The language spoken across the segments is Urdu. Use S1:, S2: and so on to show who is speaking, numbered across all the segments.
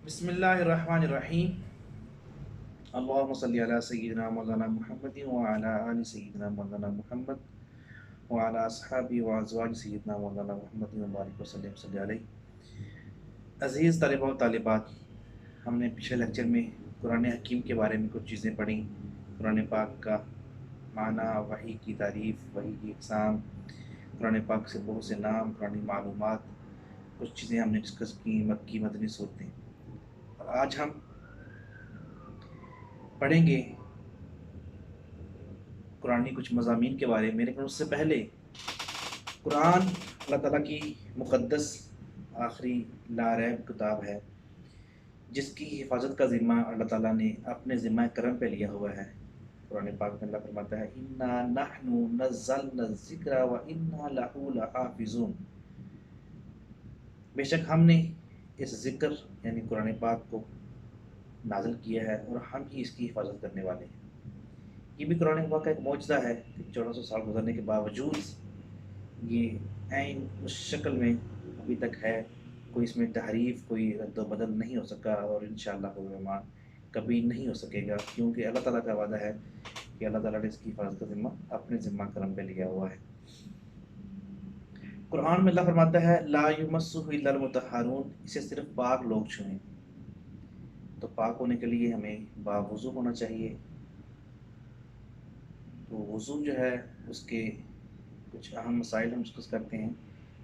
S1: بسم اللہ الرحمن الرحیم اللہم صلی علی سیدنا مولانا محمد وعلی آل سیدنا مولانا محمد وعلی اصحابہ وازواج سیدنا مولانا محمد وبارک وسلم صلی علیہ۔ عزیز طلبہ و طالبات، ہم نے پچھلے لیکچر میں قرآن حکیم کے بارے میں کچھ چیزیں پڑھیں، قرآن پاک کا معنی، وحی کی تعریف، وحی کی اقسام، قرآن پاک سے بہت سے نام، قرآن معلومات، کچھ چیزیں ہم نے ڈسکس کی، مکی مدنی صورتیں۔ اور آج ہم پڑھیں گے قرآن کچھ مضامین کے بارے میں، لیکن اس سے پہلے قرآن اللہ تعالیٰ کی مقدس آخری لا ریب کتاب ہے، جس کی حفاظت کا ذمہ اللہ تعالیٰ نے اپنے ذمہ کرم پہ لیا ہوا ہے۔ قرآن پاک میں اللہ فرماتا ہے اِنَّا نَحْنُ نَزَّلْنَا الذِّكْرَ وَإِنَّا لَهُ لَحَافِظُونَ، بے شک ہم نے اس ذکر یعنی قرآن پاک کو نازل کیا ہے اور ہم ہی اس کی حفاظت کرنے والے ہیں۔ یہ بھی قرآن پاک کا ایک معجزہ ہے کہ 1400 سال گزرنے کے باوجود یہ عین اس شکل میں ابھی تک ہے، کوئی اس میں تحریف، کوئی رد و بدل نہیں ہو سکا، اور انشاءاللہ الرحمن کبھی نہیں ہو سکے گا، کیونکہ اللہ تعالیٰ کا وعدہ ہے کہ اللہ تعالیٰ نے اس کی حفاظت کا ذمہ اپنے ذمہ کرم پہ لیا ہوا ہے۔ قرآن میں اللہ فرماتا ہے لا یمسہ الا المطہرون، اسے صرف پاک لوگ چھوئیں۔ تو پاک ہونے کے لیے ہمیں باوضو ہونا چاہیے۔ تو وضو جو ہے اس کے کچھ اہم مسائل ہم ڈسکس کرتے ہیں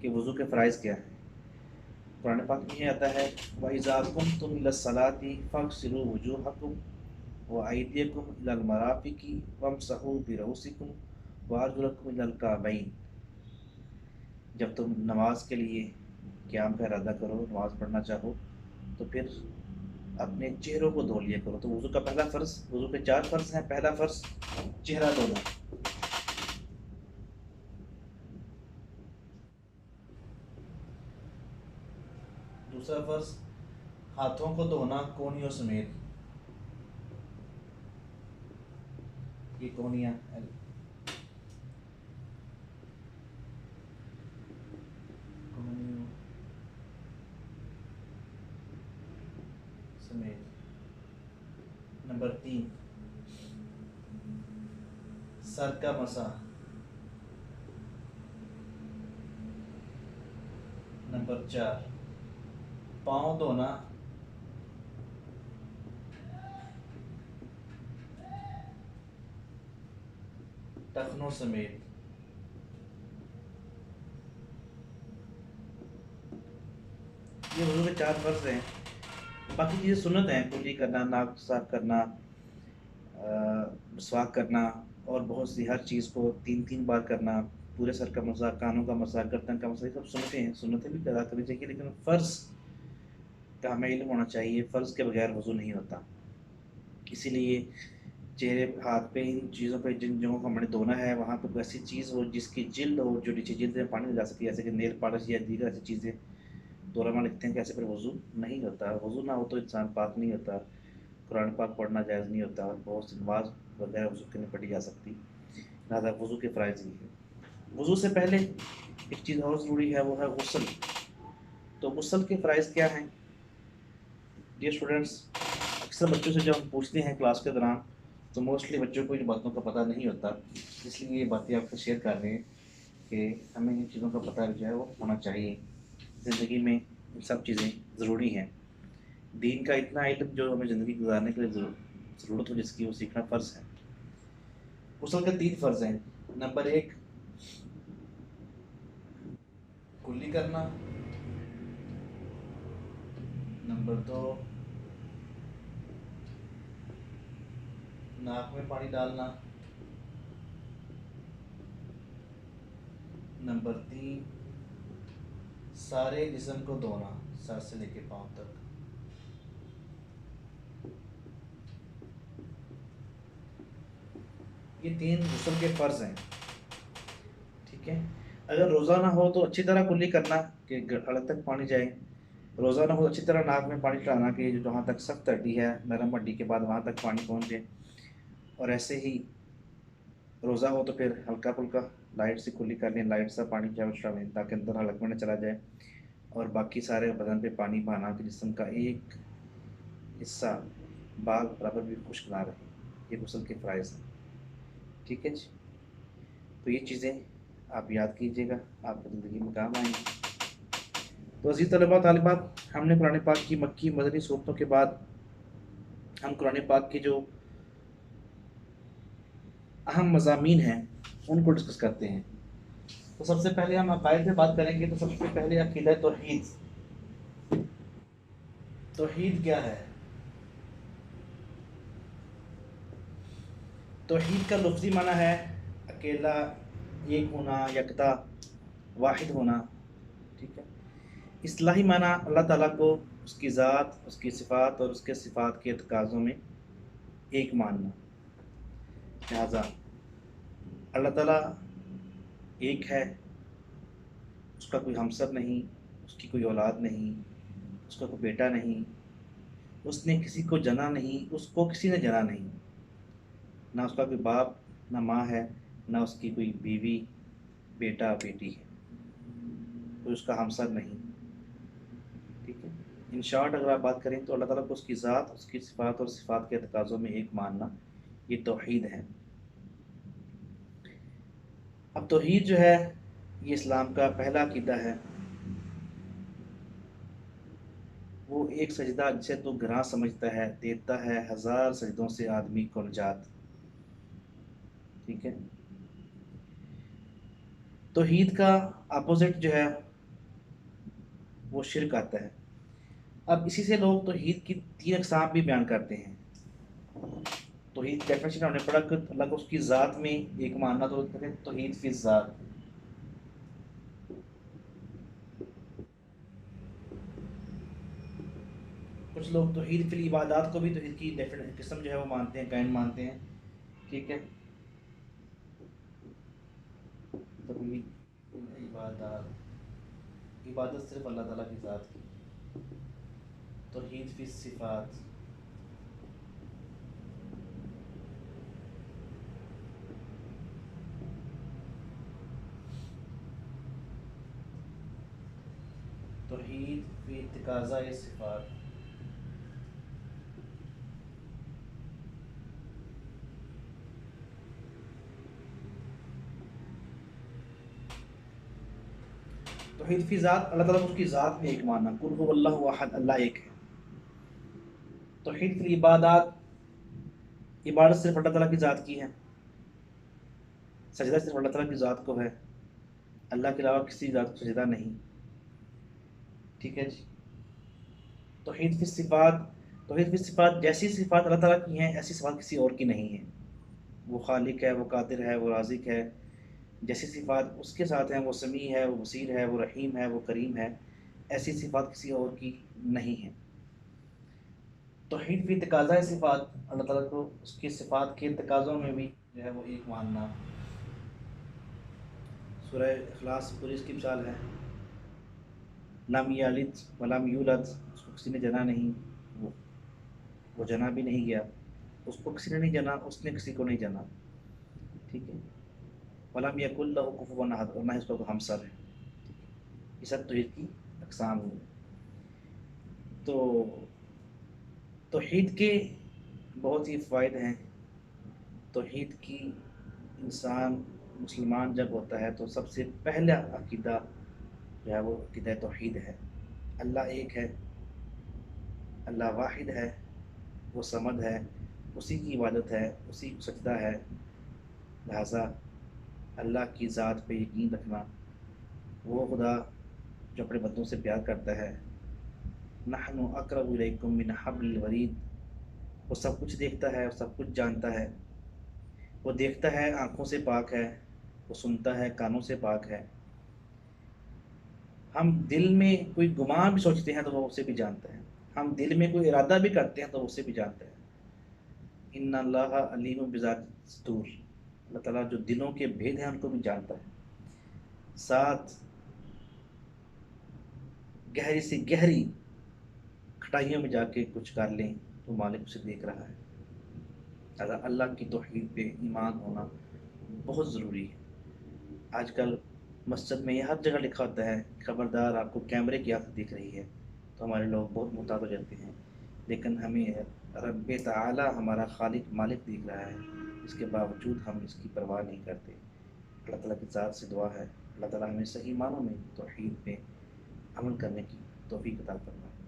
S1: کہ وضو کے فرائض کیا ہیں۔ قرآن پاک میں یہ آتا ہے وَإِذَا قُمْتُمْ إِلَى الصَّلَاةِ فَاغْسِلُوا وُجُوهَكُمْ وَأَيْدِيَكُمْ إِلَى الْمَرَافِقِ وَامْسَحُوا بِرُؤُوسِكُمْ وَأَرْجُلَكُمْ إِلَى الْكَعْبَيْنِ، جب تم نماز کے لیے قیام کا ارادہ کرو، نماز پڑھنا چاہو، تو پھر اپنے چہروں کو دھو لیا کرو۔ تو وضو کا پہلا فرض، وضو کے 4 فرض ہیں، پہلا فرض چہرہ دھونا، دوسرا فرض ہاتھوں کو دھونا کونیوں سمیت، یہ کونیاں کونیوں سمیت۔ نمبر 3 سر کا مسح۔ نمبر 4 پاؤں دھونا ٹخنوں سمیت۔ یہ وضو کے 4 فرض ہیں۔ باقی چیزیں سنت ہیں، کلی کرنا، ناک صاف کرنا، مسواک کرنا، اور بہت سی ہر چیز کو 3 بار کرنا، پورے سر کا مسح، کانوں کا مسح، گردن کا مسح، یہ سب سنتیں ہیں، سنتیں بھی ادا کرنی چاہیے، لیکن فرض کا ہمیں علم ہونا چاہیے۔ فرض کے بغیر وضو نہیں ہوتا، اسی لیے چہرے، ہاتھ پہ، ان چیزوں پہ، جن جگہوں کو ہم نے دھونا ہے وہاں پہ کوئی ایسی چیز ہو جس کی جلد ہو، جو نیچے جلد میں پانی لگا سکتی ہے، جیسے کہ نیل پالش یا دیگر ایسی چیزیں۔ تو علماء لکھتے ہیں کہ ایسے پر وضو نہیں ہوتا، وضو نہ ہو تو انسان پاک نہیں ہوتا، قرآن پاک پڑھنا جائز نہیں ہوتا، اور بہت سی نماز وغیرہ وضو کے نہیں پڑھی جا سکتی، لہٰذا وضو کے فرائض یہ ہے۔ وضو سے پہلے ایک چیز اور ضروری ہے، وہ ہے غسل۔ تو غسل کے فرائض کیا ہیں؟ ڈیئر اسٹوڈنٹس، اکثر بچوں سے جب ہم پوچھتے ہیں کلاس کے دوران تو موسٹلی بچوں کو ان باتوں کا پتہ نہیں ہوتا، اس لیے یہ باتیں آپ سے شیئر کر رہے ہیں کہ ہمیں ان چیزوں کا پتہ جو ہے وہ ہونا چاہیے۔ زندگی میں یہ سب چیزیں ضروری ہیں، دین کا اتنا علم جو ہمیں زندگی گزارنے کے لیے ضرورت ہو جس کی، وہ سیکھنا فرض ہے۔ غسل کے 3 فرض ہیں۔ نمبر 1 کلی کرنا، نمبر 2 ناک میں پانی ڈالنا، نمبر 3 سارے جسم کو دھونا، سر سے لے کے پاؤں تک۔ یہ 3 غسل کے فرض ہیں، ٹھیک ہے۔ اگر روزہ نہ ہو تو اچھی طرح کلی کرنا کہ حلق تک پانی جائے، روزہ نہ ہو اچھی طرح ناک میں پانی چڑھانا کہ جہاں تک سخت ہڈی ہے، نرم ہڈی کے بعد وہاں تک پانی پہنچے، اور ایسے ہی روزہ ہو تو پھر ہلکا پھلکا لائٹ سے کلی کر لیں، لائٹ سا پانی چڑھائیں تاکہ اندر حلق میں نہ چلا جائے، اور باقی سارے بدن پہ پانی بہانا کہ جسم کا ایک حصہ بال برابر بھی خشک نہ رہے، یہ غسل کے فرائض ہیں۔ ٹھیک ہے جی، تو یہ چیزیں آپ یاد کیجیے گا، آپ کی زندگی میں کام آئیں گی۔ تو عزیز طلباء طالبات، ہم نے قرآن پاک کی مکی مدنی صورتوں کے بعد ہم قرآن پاک کے جو اہم مضامین ہیں ان کو ڈسکس کرتے ہیں۔ تو سب سے پہلے ہم عقائد پہ بات کریں گے، تو سب سے پہلے عقیدہ توحید۔ توحید کیا ہے؟ توحید کا لفظی معنی ہے اکیلا، ایک ہونا، یکتا، واحد ہونا۔ ٹھیک ہے، اصطلاحی معنی اللہ تعالیٰ کو اس کی ذات، اس کی صفات اور اس کے صفات کے تقاضوں میں ایک ماننا۔ لہذا اللہ تعالیٰ ایک ہے، اس کا کوئی ہمسر نہیں، اس کی کوئی اولاد نہیں، اس کا کوئی بیٹا نہیں، اس نے کسی کو جنا نہیں، اس کو کسی نے جنا نہیں، نہ اس کا کوئی باپ نہ ماں ہے، نہ اس کی کوئی بیوی بیٹا بیٹی ہے، کوئی اس کا ہمسر نہیں۔ ٹھیک ہے، ان شارٹ اگر آپ بات کریں تو اللہ تعالیٰ کو اس کی ذات، اس کی صفات اور صفات کے تقاضوں میں ایک ماننا، یہ توحید ہے۔ اب توحید جو ہے یہ اسلام کا پہلا عقیدہ ہے۔ وہ ایک سجدہ جسے تو گراں سمجھتا ہے، دیتا ہے ہزار سجدوں سے آدمی کو نجات۔ ٹھیک ہے، توحید کا اپوزٹ جو ہے وہ شرک آتا ہے۔ اب اسی سے لوگ توحید کی 3 اقسام بھی بیان کرتے ہیں۔ توحید ڈیفینیشن ہم نے پڑھا کہ اللہ کو اس کی ذات میں ایک ماننا، تو کہتے ہیں توحید فی الذات۔ کچھ لوگ توحید فی العبادات کو بھی توحید کی قسم جو ہے وہ مانتے ہیں، کائن مانتے ہیں۔ ٹھیک ہے، توحید عبادات، عبادت صرف اللہ تعالیٰ کی ذات کی۔ توحید فی الصفات، توحید فی تقاضۂ صفات، توحید فی ذات، اللہ تعالیٰ کو اس کی ذات میں ایک ماننا، قل هو اللہ احد، اللہ ایک ہے۔ توحید فی العبادات، عبادت صرف اللہ تعالیٰ کی ذات کی ہے، سجدہ صرف اللہ تعالیٰ کی ذات کو ہے، اللہ کے علاوہ کسی ذات کو سجدہ نہیں۔ ٹھیک ہے جی، توحید فی الصفات، توحید فی الصفات، جیسی صفات اللہ تعالیٰ کی ہیں ایسی صفات کسی اور کی نہیں ہیں۔ وہ خالق ہے، وہ قادر ہے، وہ رازق ہے، جیسی صفات اس کے ساتھ ہیں، وہ سمیع ہے، وہ بصیر ہے، وہ رحیم ہے، وہ کریم ہے، ایسی صفات کسی اور کی نہیں ہیں۔ توحید فی تقاضۂ صفات، اللہ تعالیٰ کو اس کی صفات کے تقاضوں میں بھی جو ہے وہ ایک ماننا۔ سورہ اخلاص پوری اس کی مثال ہے، لم یلد ولم یولد، اس کو کسی نے جنا نہیں، وہ جنا بھی نہیں گیا، اس کو کسی نے نہیں جنا، اس نے کسی کو نہیں جنا۔ ٹھیک ہے، ولم یکن لہ کفوا احد، اور نہ اس کا کوئی ہمسر ہے۔ یہ سب توحید کی اقسام ہوئی۔ تو توحید کے بہت ہی فوائد ہیں۔ توحید کی انسان مسلمان جب ہوتا ہے تو سب سے پہلا عقیدہ جو ہے وہ عقیدہ توحید ہے۔ اللہ ایک ہے، اللہ واحد ہے، وہ صمد ہے، اسی کی عبادت ہے، اسی کو سجدہ ہے۔ لہٰذا اللہ کی ذات پہ یقین رکھنا، وہ خدا جو اپنے بندوں سے پیار کرتا ہے، نحن اقرب الیکم من حبل الورید، وہ سب کچھ دیکھتا ہے، وہ سب کچھ جانتا ہے، وہ دیکھتا ہے آنکھوں سے پاک ہے، وہ سنتا ہے کانوں سے پاک ہے، ہم دل میں کوئی گمان بھی سوچتے ہیں تو وہ اسے بھی جانتا ہے، ہم دل میں کوئی ارادہ بھی کرتے ہیں تو اسے بھی جانتا ہے۔ ان اللہ علیم بذات الصدور، اللہ تعالیٰ جو دلوں کے بھید ہیں ان کو بھی جانتا ہے۔ ساتھ گہری سے گہری کھٹائیوں میں جا کے کچھ کر لیں تو مالک اسے دیکھ رہا ہے۔ اللہ کی توحید پہ ایمان ہونا بہت ضروری ہے۔ آج کل مسجد میں یہ ہر جگہ لکھا ہوتا ہے خبردار آپ کو کیمرے کی آنکھ دکھ رہی ہے، تو ہمارے لوگ بہت محتاط ہو جاتے ہیں لیکن ہمیں رب تعالی ہمارا خالق مالک دیکھ رہا ہے، اس کے باوجود ہم اس کی پرواہ نہیں کرتے۔ اللہ تعالیٰ کی ذات سے دعا ہے اللہ تعالیٰ ہمیں صحیح معنوں میں توحید پہ عمل کرنے کی توفیق عطا فرمائے۔